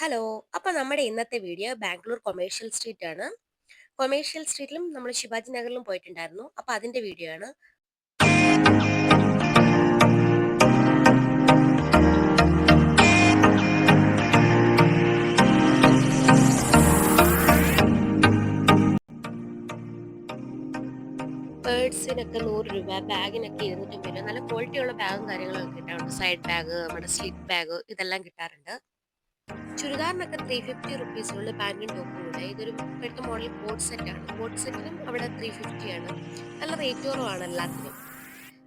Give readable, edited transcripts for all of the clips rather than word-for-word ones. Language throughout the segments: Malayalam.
ഹലോ. അപ്പോൾ നമ്മുടെ ഇന്നത്തെ വീഡിയോ ബാംഗ്ലൂർ കൊമേഴ്ഷ്യൽ സ്ട്രീറ്റ് ആണ്. കൊമേഴ്ഷ്യൽ സ്ട്രീറ്റിലും നമ്മൾ ശിവാജി നഗറിലും പോയിട്ടുണ്ടായിരുന്നു. അപ്പോൾ അതിന്റെ വീഡിയോ ആണ്. പേഴ്സിനൊക്കെ 100 രൂപ, ബാഗിനൊക്കെ 250 രൂപ. നല്ല ക്വാളിറ്റിയുള്ള ബാഗും കാര്യങ്ങളൊക്കെ കിട്ടാറുണ്ട്. സൈഡ് ബാഗ്, നമ്മുടെ സ്ലിപ്പ് ബാഗ് ഇതെല്ലാം കിട്ടാറുണ്ട്. ചുരിദാറിനൊക്കെ 350 റുപ്പീസിനുള്ള പാൻറ്റും ടോപ്പും കൂടെ. ഇതൊരു ഇപ്പോഴത്തെ മോഡൽ കോഡ് സെറ്റാണ്. കോഡ് സെറ്റിനും അവിടെ 350 ആണ്. നല്ല റേറ്റ് കുറവാണ് എല്ലാത്തിനും.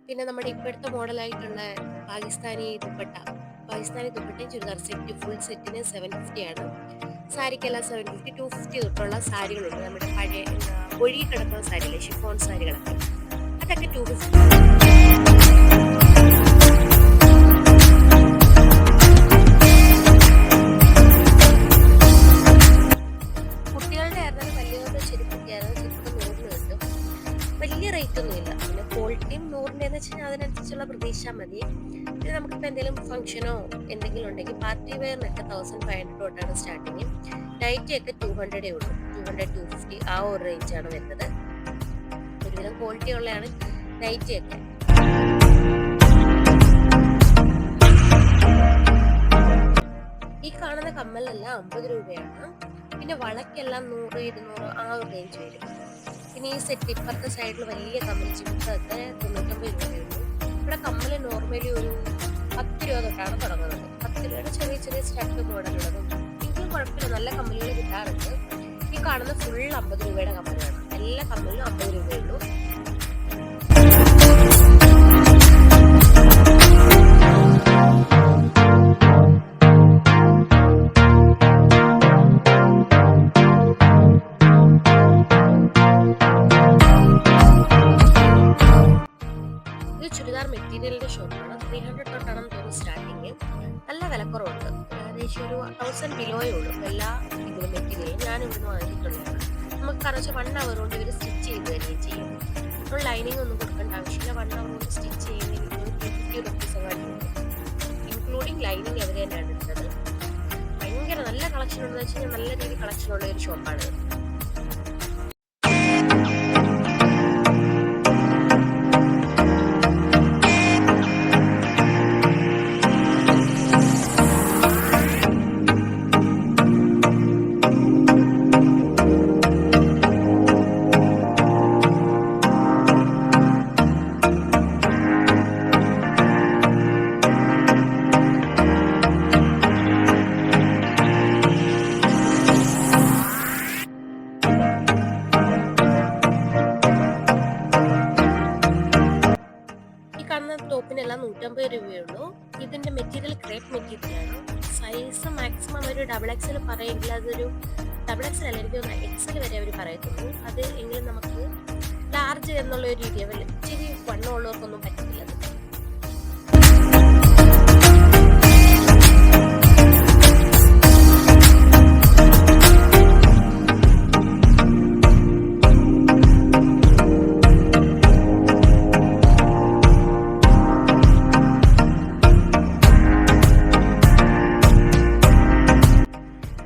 പിന്നെ നമ്മുടെ ഇപ്പോഴത്തെ മോഡലായിട്ടുള്ള പാകിസ്ഥാനി ദുപ്പട്ടയും ചുരിദാർ സെറ്റ് ഫുൾ സെറ്റിന് 750 ആണ്. സാരിക്കെല്ലാം 750, 250 തൊട്ടുള്ള സാരികളുണ്ട്. നമ്മുടെ പഴയ ഒഴുകി കിടക്കുന്ന സാരിയില്ലേ, ഷിഫോൺ സാരികളൊക്കെ, അതൊക്കെ 250. കുട്ടികളുടെ ആയിരുന്നാലും വലിയവരുടെ ചെരുപ്പൊക്കെ ആയിരുന്നാലും ചെരുപ്പൊക്കെ 100 കിട്ടും. വലിയ റേറ്റ് ഒന്നും ഇല്ല. പിന്നെ ക്വാളിറ്റിയും 100 എന്ന് വെച്ച് കഴിഞ്ഞാൽ അതിനനുസരിച്ചുള്ള പ്രതീക്ഷ മതി. പിന്നെ നമുക്കിപ്പോൾ എന്തെങ്കിലും ഫംഗ്ഷനോ എന്തെങ്കിലും ഉണ്ടെങ്കിൽ പാർട്ടി വെയറിനൊക്കെ 1500 തൊട്ടാണ് സ്റ്റാർട്ടിങ്. നൈറ്റി ഒക്കെ 200 ഉള്ളൂ. 200, 250 ആ ഒരു റേഞ്ചാണ് വരുന്നത്. ഒരുവിധം ക്വാളിറ്റി ഉള്ളതാണ് നൈറ്റി ഒക്കെ. ഈ കാണുന്ന കമ്മലെല്ലാം 50 രൂപയാണ്. പിന്നെ വളക്കെല്ലാം 100, 200 ആ ഒരു റേഞ്ച് വരും. പിന്നെ ഈ സെറ്റ് ഇപ്പുറത്തെ സൈഡിൽ വലിയ കമ്മൽ ചിപ്പൊക്കെ 99 രൂപയുള്ളൂ. ഇവിടെ കമ്മൽ നോർമലി ഒരു 10 രൂപ തൊട്ടാണ് തുടങ്ങുന്നത്. 10 രൂപയുടെ ചെറിയ ചെറിയ സ്റ്റഡ് മോഡലുള്ളതും എങ്കിലും കുഴപ്പമില്ല, നല്ല കമ്മലുകൾ കിട്ടാറുണ്ട്. ഈ കാണുന്ന ഫുൾ 50 രൂപയുടെ കമ്മലാണ്. എല്ലാ കമ്മലിനും 50 രൂപയുള്ളൂ. ചുരിദാർ മെറ്റീരിയലിന്റെ ഷോപ്പാണ്. 300 തൊട്ടാണെന്ന് തോന്നുന്നു സ്റ്റാർട്ടിങ്. നല്ല വിലക്കുറവുണ്ട്. ഏകദേശം ഒരു 1000 ബിലോയേ ഉള്ളൂ എല്ലാ ഇതിലും മെറ്റീരിയലും. ഞാൻ ഇവിടുന്ന് വാങ്ങിയിട്ടുള്ളതാണ്. നമുക്ക് കാരണം 1 അവർ കൊണ്ട് ഇവർ സ്റ്റിച്ച് ചെയ്ത് തരികയും ചെയ്യും. നമ്മൾ ലൈനിങ് ഒന്നും കൊടുക്കേണ്ട ആവശ്യമില്ല. 1 അവർ കൊണ്ട് സ്റ്റിച്ച് ചെയ്യുന്നതിന് 250 റുപ്പീസ് വേണ്ടി, ഇൻക്ലൂഡിങ് ലൈനിങ് അവർ തന്നെയാണ് എടുത്തത്. ഭയങ്കര നല്ല കളക്ഷൻ ഉണ്ടെന്ന് വെച്ച് കഴിഞ്ഞാൽ നല്ല രീതിയിൽ കളക്ഷൻ ഉള്ള ഒരു ഷോപ്പാണ്. ടോപ്പിനെല്ലാം 150 രൂപയുള്ളൂ. ഇതിന്റെ മെറ്റീരിയൽ ക്രേപ്പ് മെറ്റീരിയലാണ്. സൈസ് മാക്സിമം ഒരു XXL പറയെങ്കിൽ അതൊരു XXL അല്ല, എനിക്ക് XL വരെ അവർ പറയത്തുള്ളൂ. അത് എങ്കിലും നമുക്ക് ലാർജ് എന്നുള്ള ഒരു രീതി ഇച്ചിരി വണ്ണമുള്ളവർക്കൊന്നും പറ്റത്തില്ല.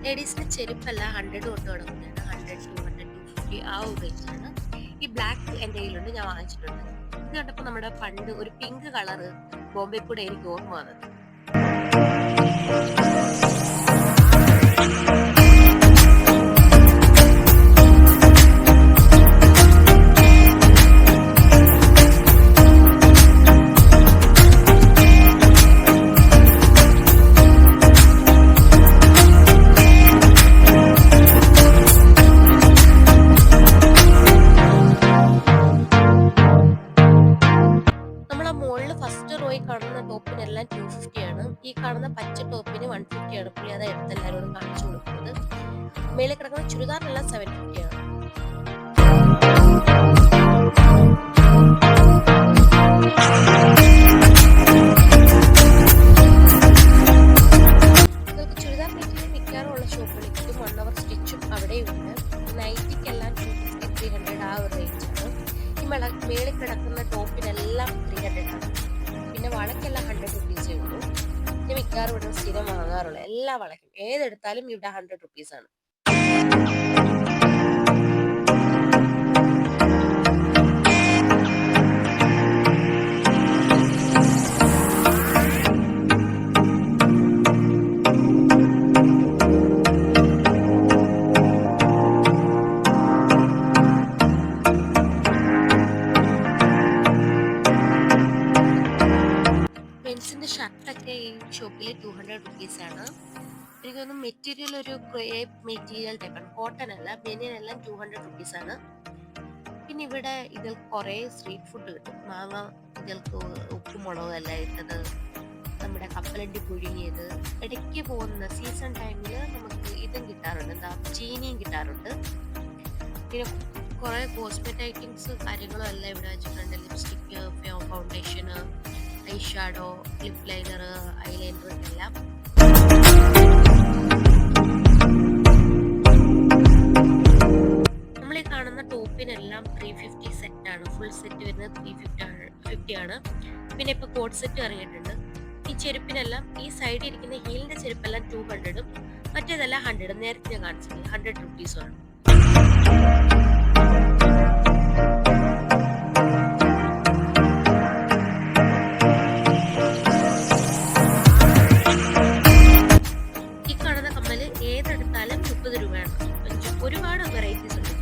ലേഡീസിന് ചെരുപ്പല്ല 100 തൊട്ട് തുടങ്ങുന്നതാണ്. 100, 200, 250 ആ ഒരു റേഞ്ചാണ്. ഈ ബ്ലാക്ക് എൻ്റെ കയ്യിലുണ്ട്, ഞാൻ വാങ്ങിച്ചിട്ടുണ്ട്. ഇത് കണ്ടപ്പോൾ നമ്മുടെ പണ്ട് ഒരു പിങ്ക് കളറ് ബോംബെ കൂടെ എനിക്ക് ഓർമ്മ വന്നത്. ഫസ്റ്റ് റോയിൽ കാണുന്ന ടോപ്പിനെല്ലാം 250 ആണ്. ഈ കാണുന്ന പച്ച ടോപ്പിന് 150 ആണ്. പുള്ളി അത് എടുത്ത് എല്ലാവരോടും കാണിച്ചു കൊടുക്കുന്നത്. മേലെ കിടക്കുന്ന ചുരിദാറിനെല്ലാം 750 ആണ്. നിങ്ങൾക്ക് ചുരിദാർ മെറ്റീരിയൽ മിക്കാറുള്ള ഷോപ്പുകളിലും 1 അവർ സ്റ്റിച്ചും അവിടെയുണ്ട്. നൈറ്റിക്കെല്ലാം 250, 300 ആ ഒരു റേഞ്ചാണ്. ഈ മേളിൽ കിടക്കുന്ന ടോപ്പിനെല്ലാം 300 ആണ്. പിന്നെ വളക്കെല്ലാം 100 റുപ്പീസേ ഉള്ളൂ. ഞാൻ മിക്കവാറും ഇവിടെ സ്ഥിരം വാങ്ങാറുള്ളത്. എല്ലാ വളയ്ക്കും ഏതെടുത്താലും ഇവിടെ 100 റുപ്പീസാണ്. മെൻസിന്റെ ഷർട്ടൊക്കെ ഈ ഷോപ്പിൽ 200 റുപ്പീസാണ്. എനിക്ക് തോന്നുന്നു മെറ്റീരിയൽ ഒരു ക്രേപ്പ് മെറ്റീരിയൽ ടൈപ്പാണ്, കോട്ടൺ അല്ല. ബനിയൻ എല്ലാം 200 റുപ്പീസാണ്. പിന്നെ ഇവിടെ ഇതിൽ കുറേ സ്ട്രീറ്റ് ഫുഡ് കിട്ടും. മാങ്ങ ഇതിൽക്ക് ഉപ്പും മുളകും എല്ലാം ഇട്ടത്, നമ്മുടെ കപ്പലണ്ടി പുഴുങ്ങിയത്. ഇടയ്ക്ക് പോകുന്ന സീസൺ ടൈമിൽ നമുക്ക് ഇതും കിട്ടാറുണ്ട്, എന്താ ചീനിയും കിട്ടാറുണ്ട്. പിന്നെ കുറേ കോസ്മെറ്റിക്സ് കാര്യങ്ങളും എല്ലാം ഇവിടെ വെച്ചിട്ടുണ്ട്. Lipstick, foundation, eye shadow, lip liner, eyeliner എല്ലാം. നമ്മൾ ഈ കാണുന്ന ടോപ്പിനെല്ലാം 350 സെറ്റാണ്. ഫുൾ സെറ്റ് വരുന്നത് 350 ആണ്. പിന്നെ ഇപ്പൊ കോട്ട് സെറ്റ് ഇറങ്ങിയിട്ടുണ്ട്. ഈ ചെരുപ്പിനെല്ലാം ഈ സൈഡിൽ ഇരിക്കുന്ന ഹീലിന്റെ ചെരുപ്പെല്ലാം 200ഉം മറ്റേതെല്ലാം 100. നേരത്തെ ഞാൻ കാണിച്ചില്ല, 100 റുപ്പീസുമാണ്. ഏതെടുത്താലും 30 രൂപയാണ്. ഒരുപാട് വെറൈറ്റീസ് ഉണ്ട്,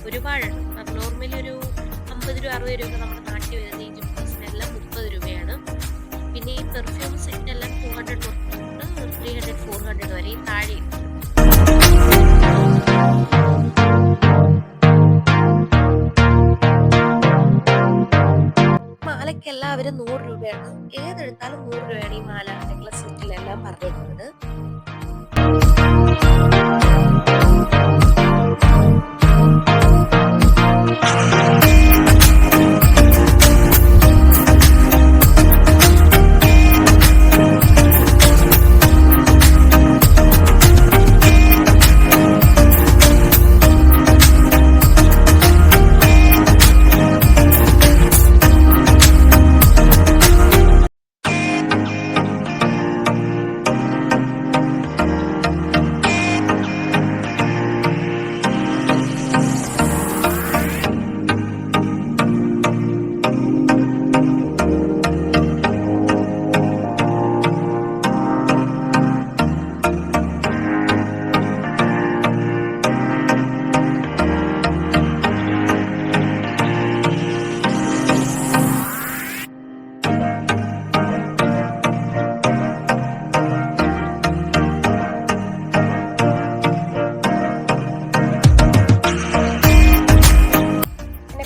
ഒരുപാടുണ്ട്. നോർമലി ഒരു 50 രൂപ 60 രൂപ നമ്മുടെ നാട്ടിൽ വരുന്ന ഈ ജിംസിനെല്ലാം 30 രൂപയാണ്. പിന്നെ ഈ പെർഫ്യൂം സെറ്റ് എല്ലാം 200 തൊട്ട് 300 400 വരെ ഈ താഴെ. മാലയ്ക്കെല്ലാം അവർ 100 രൂപയാണ്. ഏതെടുത്താലും 100 രൂപയാണ് ഈ മാല നെക്ലസ് സെറ്റിലെല്ലാം പറഞ്ഞിരിക്കുന്നത്.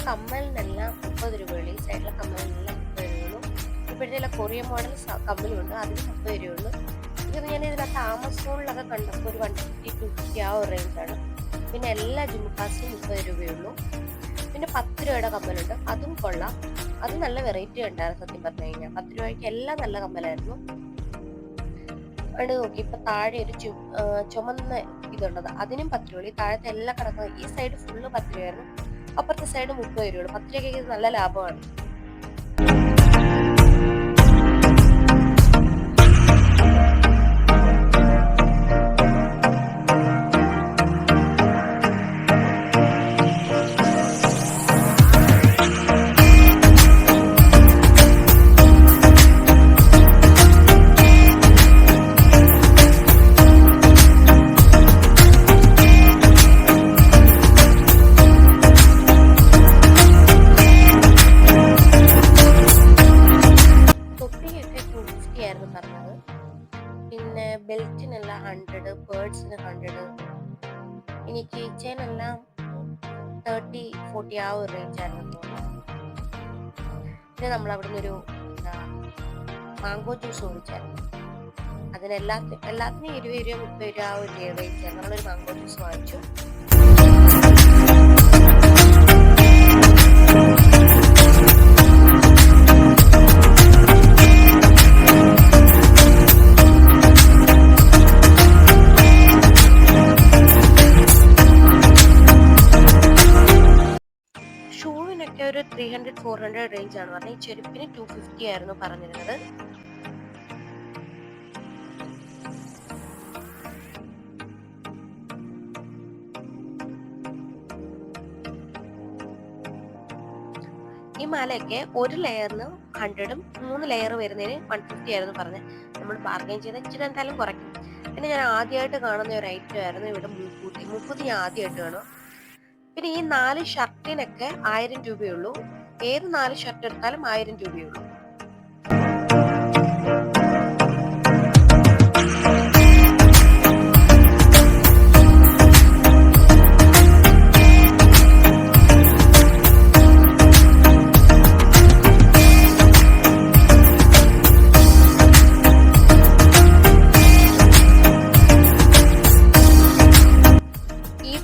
കമ്മലിനെല്ലാം 30 രൂപയുള്ളൂ. ഈ സൈഡിലെ കമ്മലിനെല്ലാം 30 രൂപയുള്ളൂ. ഇപ്പോഴത്തെ കൊറിയൻ മോഡൽ കമ്മലുണ്ട്, അതിന് 30 രൂപയുള്ളൂ. ഇത് ഞാൻ ഇതിനകത്ത് ആമസോണിലൊക്കെ കണ്ടപ്പോൾ ഒരു 150 250 ആ ഒരു റേഞ്ചാണ്. പിന്നെ എല്ലാ ജുംകാസിനും 30 രൂപയുള്ളൂ. പിന്നെ 10 രൂപയുടെ കമ്മലുണ്ട്, അതും കൊള്ളാം. അത് നല്ല വെറൈറ്റി ഉണ്ടായിരുന്നു സത്യം പറഞ്ഞു കഴിഞ്ഞാൽ. 10 രൂപയ്ക്ക് എല്ലാം നല്ല കമ്മലായിരുന്നു. അവിടെ നോക്കി ഇപ്പൊ താഴെ ഒരു ചുമന്ന ഇതുണ്ടത്, അതിനും 10 രൂപ. ഈ താഴത്തെ എല്ലാ കിടക്കുന്ന ഈ സൈഡ് ഫുള്ള് 10 രൂപയായിരുന്നു, അപ്പുറത്തെ സൈഡ് 30 രൂപയുള്ളൂ. 10 രൂപയ്ക്ക് ഇത് നല്ല ലാഭമാണ്. പറഞ്ഞത്. പിന്നെ ബെൽറ്റിനെല്ലാം 100, പേഴ്സിന് 100. ഇനി കീ ചെയിൻ എല്ലാം 30 40 ആ ഒരു റേഞ്ച് ആയിരുന്നു തോന്നുന്നു. പിന്നെ നമ്മൾ അവിടെ നിന്നൊരു മാംഗോ ജ്യൂസ് കുടിച്ചായിരുന്നു. എല്ലാത്തിനും 20 രൂപ 30 രൂപ ആ ഒരു റേഞ്ച് ആയിരുന്നു. നമ്മളൊരു മാംഗോ ജ്യൂസ് വാങ്ങിച്ചു. ഷൂവിനൊക്കെ ഒരു 300 400 റേഞ്ച് ആണ് പറഞ്ഞത്. ഈ ചെരുപ്പിന് 250 ആയിരുന്നു പറഞ്ഞിരുന്നത്. ഈ മാലയൊക്കെ ഒരു ലെയറിന് 100ഉം 3 ലെയർ വരുന്നതിന് 150 ആയിരുന്നു പറഞ്ഞത്. നമ്മൾ ബാർഗെയിൻ ചെയ്ത് ഇച്ചിരി എന്തായാലും കുറയ്ക്കും. പിന്നെ ഞാൻ ആദ്യമായിട്ട് കാണുന്ന ഒരു ഐറ്റം ആയിരുന്നു ഇവിടെ മുക്കൂത്തി. മുക്കൂത്തി ഞാൻ ആദ്യമായിട്ട് കാണും. പിന്നെ ഈ 4 ഷർട്ടിനൊക്കെ 1000 രൂപയുള്ളൂ. ഏത് 4 ഷർട്ട് എടുത്താലും 1000 രൂപയുള്ളൂ.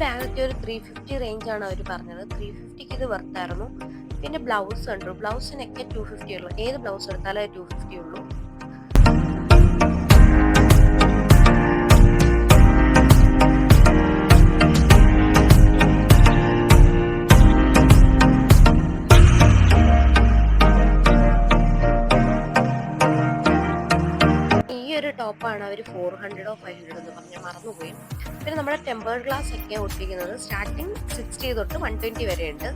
ബാഗൊക്കെ ഒരു 350 റേഞ്ചാണ് അവർ പറഞ്ഞത്. 350ക്ക് ഇത് വർത്തായിരുന്നു. പിന്നെ ബ്ലൗസ് ഉണ്ട്. ബ്ലൗസിനൊക്കെ 250 ഉള്ളൂ. ഏത് ബ്ലൗസ് എടുത്താലും 250 ഉള്ളൂ. ഈ ഒരു ടോപ്പാണ് അവർ 400 or 500 എന്ന് പറഞ്ഞാൽ മറന്നുപോയി. പിന്നെ നമ്മുടെ ടെമ്പേർഡ് ഗ്ലാസ് ഒക്കെ ഒട്ടിക്കുന്നത് സ്റ്റാർട്ടിങ് 60 തൊട്ട് 120 വരെ ഉണ്ട്.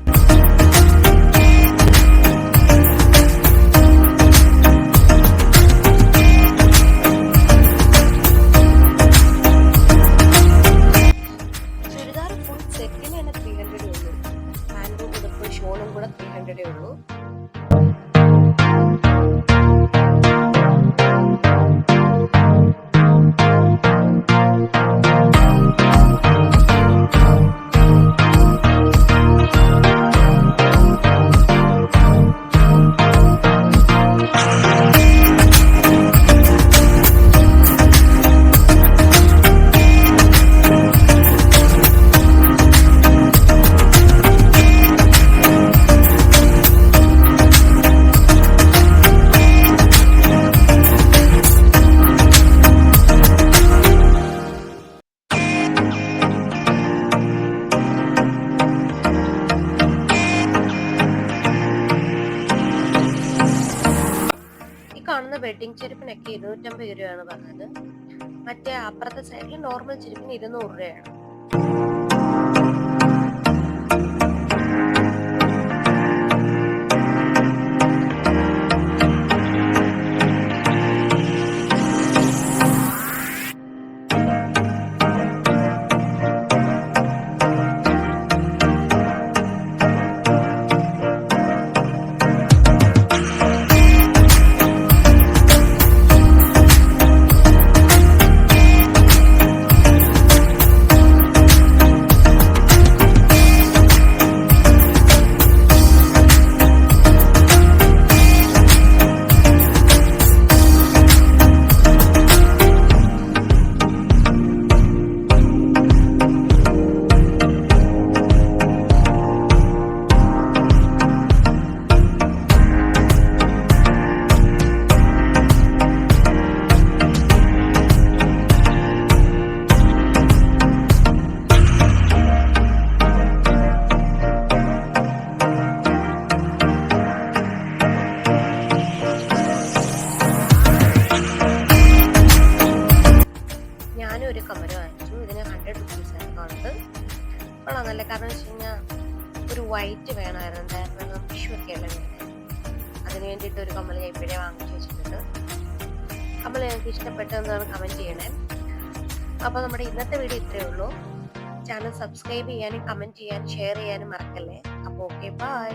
ചുരിദാർ ഫുൾ സെറ്റിന് തന്നെ 300 ഉള്ളൂ. പാൻറ്റും ഉടുപ്പും ഷോളും കൂടെ 300 ഉള്ളൂ. കാണുന്ന വെഡിങ് ചെരുപ്പിനൊക്കെ 250 രൂപയാണ് പറഞ്ഞത്. മറ്റേ അപ്പുറത്തെ സൈഡിൽ നോർമൽ ചെരുപ്പിന് 200 രൂപയാണ്. ഒരു കമ്മല് വാങ്ങിച്ചു. ഇതിന് 100 rupees ആണ് കാണുന്നത്. കൊള്ളാം, നല്ല. കാരണം വെച്ച് കഴിഞ്ഞാൽ ഒരു വൈറ്റ് വേണമായിരുന്നു. വിഷു ഒക്കെ അല്ലേ വേണ്ടത്. അതിന് വേണ്ടിയിട്ട് ഒരു കമ്മൽ ഞാൻ ഇപ്പോഴേ വാങ്ങിച്ചു വെച്ചിട്ടുണ്ട്. കമ്മൽ ഞങ്ങൾക്ക് ഇഷ്ടപ്പെട്ടതെന്നാണ് കമൻറ്റ് ചെയ്യണേ. അപ്പോൾ നമ്മുടെ ഇന്നത്തെ വീഡിയോ ഇത്രയേ ഉള്ളൂ. ചാനൽ സബ്സ്ക്രൈബ് ചെയ്യാനും കമൻറ്റ് ചെയ്യാനും ഷെയർ ചെയ്യാനും മറക്കല്ലേ. അപ്പോൾ ഓക്കെ, ബൈ.